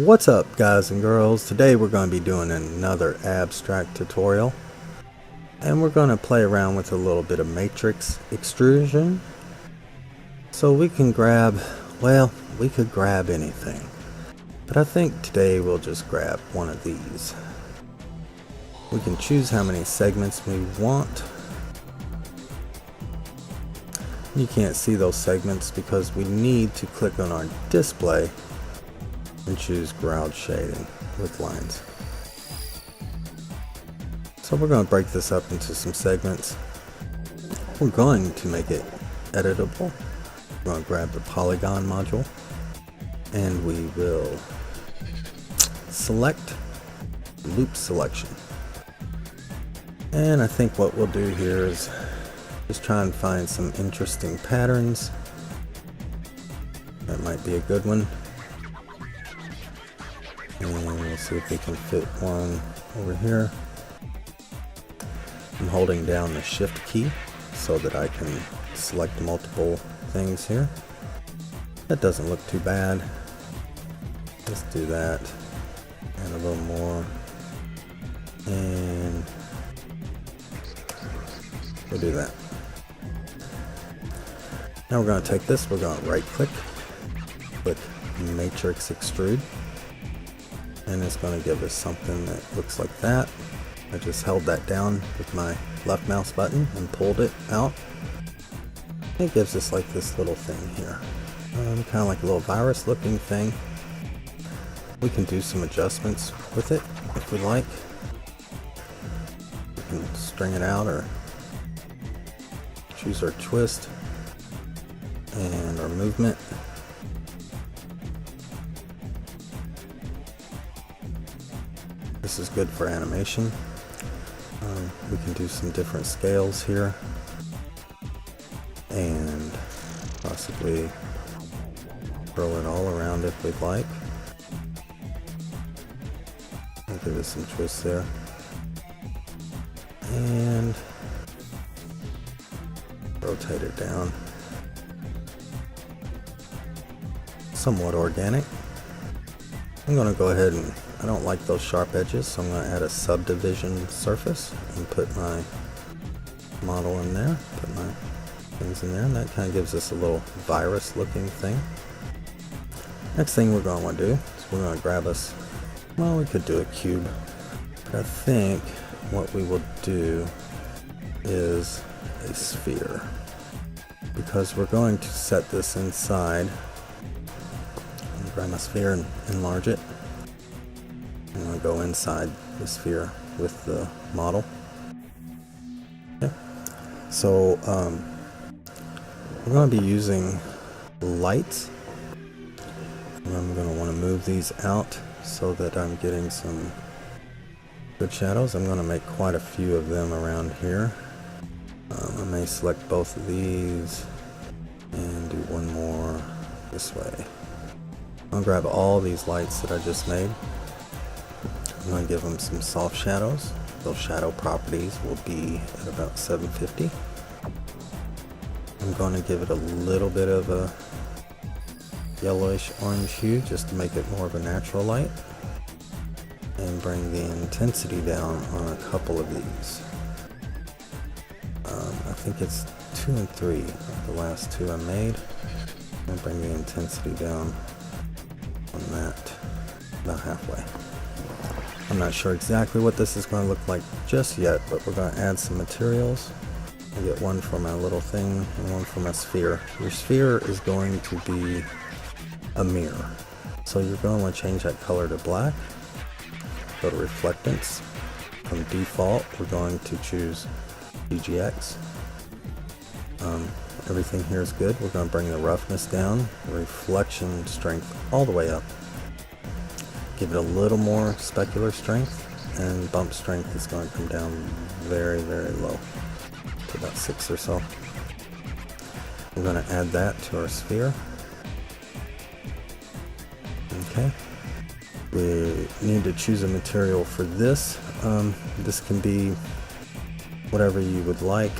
What's up, guys and girls? Today we're going to be doing another abstract tutorial, and we're going to play around with a little bit of matrix extrusion. So we can grab, well, we could grab anything, but I think today we'll just grab one of these. We can choose how many segments we want. You can't see those segments because we need to click on our display and choose ground shading with lines. So we're going to break this up into some segments. We're going to make it editable. We're going to grab the polygon module and we will select loop selection. And I think what we'll do here is just try and find some interesting patterns. That might be a good one. And we'll see if we can fit one over here. I'm holding down the shift key so that I can select multiple things here. That doesn't look too bad. Let's do that. And a little more. And we'll do that. Now we're going to take this, we're going to right click matrix extrude. And it's going to give us something that looks like that. I just held that down with my left mouse button and pulled it out. It gives us like this little thing here. Kind of like a little virus looking thing. We can do some adjustments with it if we like. We can string it out or choose our twist and our movement. This is good for animation. We can do some different scales here and possibly throw it all around if we'd like. I'll give it some twists there. And rotate it down. Somewhat organic. I'm going to go ahead and I don't like those sharp edges, so I'm going to add a subdivision surface and put my model in there, put my things in there, and that kind of gives us a little virus looking thing. Next thing we're going to want to do is we're going to grab us, well, we could do a cube, but I think what we will do is a sphere, because we're going to set this inside. Grab my sphere and enlarge it. I'm going to go inside the sphere with the model. Okay. So we're going to be using lights. And I'm going to want to move these out so that I'm getting some good shadows. I'm going to make quite a few of them around here. I may select both of these and do one more this way. I'll grab all these lights that I just made. I'm going to give them some soft shadows. Those shadow properties will be at about 750. I'm going to give it a little bit of a yellowish orange hue just to make it more of a natural light. And bring the intensity down on a couple of these. I think it's 2 and 3, the last two I made. I'm going to bring the intensity down on that about halfway. I'm not sure exactly what this is going to look like just yet, but we're going to add some materials. I get one for my little thing and one for my sphere. Your sphere is going to be a mirror, so you're going to want to change that color to black. Go to reflectance. From default, we're going to choose DGX. Everything here is good. We're going to bring the roughness down, reflection strength all the way up. Give it a little more specular strength, and bump strength is going to come down very, very low to about 6 or so. We're going to add that to our sphere. Okay. We need to choose a material for this. This can be whatever you would like.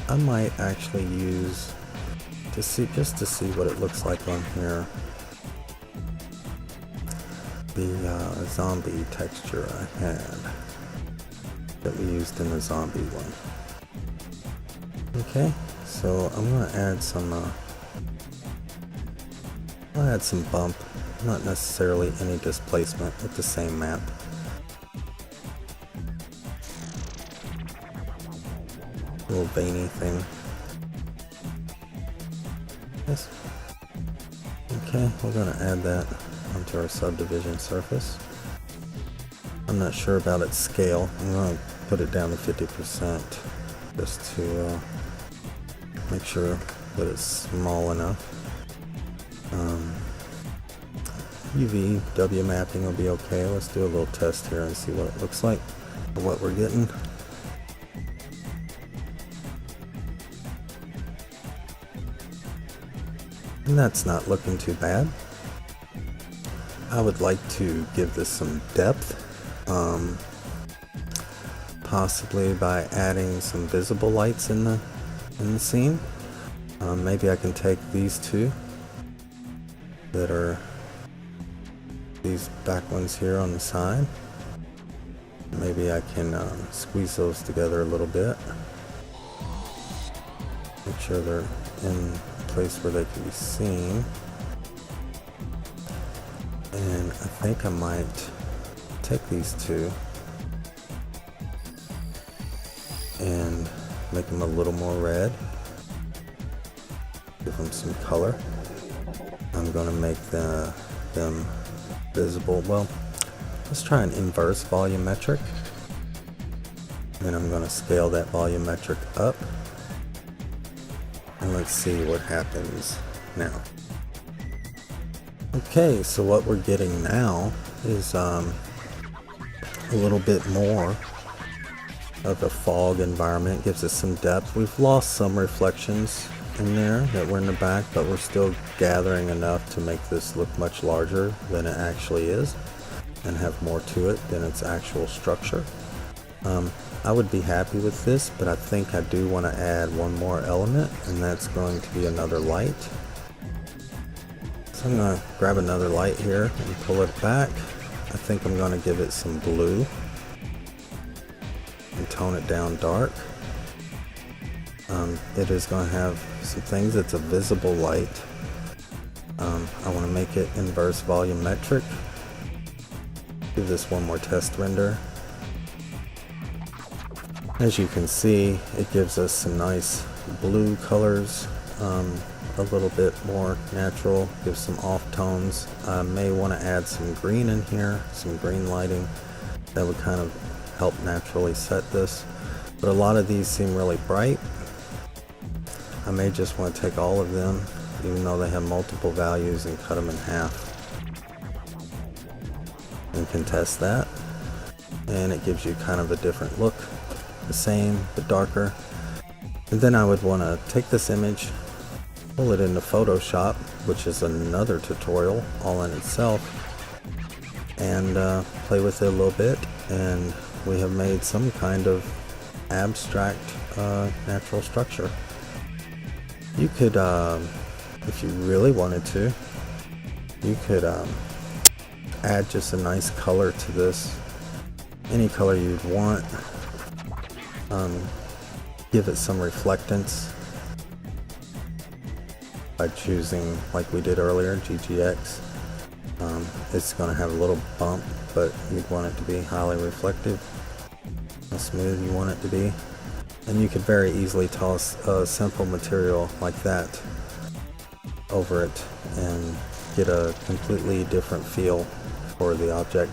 I might actually use just to see what it looks like on here. the zombie texture I had that we used in the zombie one. Okay, so I'm gonna add some I'll add some bump, not necessarily any displacement with the same map. Little veiny thing. Yes. Okay, we're gonna add that onto our subdivision surface. I'm not sure about its scale. I'm gonna put it down to 50% just to make sure that it's small enough. UV, W mapping will be okay. Let's do a little test here and see what it looks like, or what we're getting. And that's not looking too bad. I would like to give this some depth, possibly by adding some visible lights in the scene. Maybe I can take these two that are these back ones here on the side. Maybe I can squeeze those together a little bit. Make sure they're in a place where they can be seen. And I think I might take these two and make them a little more red. Give them some color. I'm going to make them visible. Well, let's try an inverse volumetric. And I'm going to scale that volumetric up. And let's see what happens now. Okay, so what we're getting now is a little bit more of a fog environment. Gives us some depth. We've lost some reflections in there that were in the back, but we're still gathering enough to make this look much larger than it actually is and have more to it than its actual structure. I would be happy with this, but I think I do want to add one more element, and that's going to be another light. So I'm going to grab another light here and pull it back. I think I'm going to give it some blue and tone it down dark. It is going to have some things. It's a visible light. I want to make it inverse volumetric. Give this one more test render. As you can see, it gives us some nice blue colors, a little bit more natural, gives some off tones. I may want to add some green in here, some green lighting. That would kind of help naturally set this. But a lot of these seem really bright. I may just want to take all of them, even though they have multiple values, and cut them in half. And can test that. And it gives you kind of a different look. The same, but darker. And then I would want to take this image, pull it into Photoshop, which is another tutorial all in itself, and play with it a little bit, and we have made some kind of abstract natural structure. You could, if you really wanted to, you could add just a nice color to this, any color you'd want. Give it some reflectance by choosing, like we did earlier, GGX. It's going to have a little bump, but you'd want it to be highly reflective, how smooth you want it to be. And you could very easily toss a simple material like that over it and get a completely different feel for the object.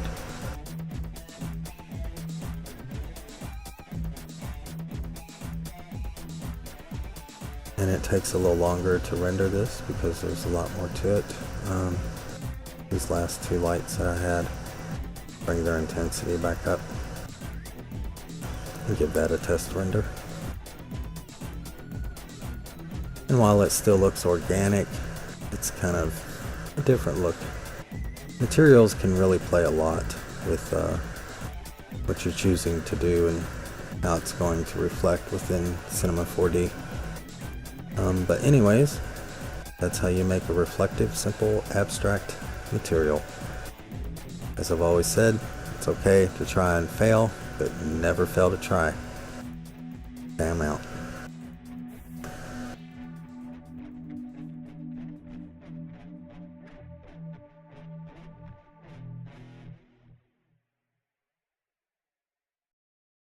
And it takes a little longer to render this because there's a lot more to it. These last two lights that I had, bring their intensity back up and give that a test render. And while it still looks organic, it's kind of a different look. Materials can really play a lot with what you're choosing to do and how it's going to reflect within Cinema 4D. But anyways, that's how you make a reflective, simple, abstract material. As I've always said, it's okay to try and fail, but never fail to try. Okay, I'm out.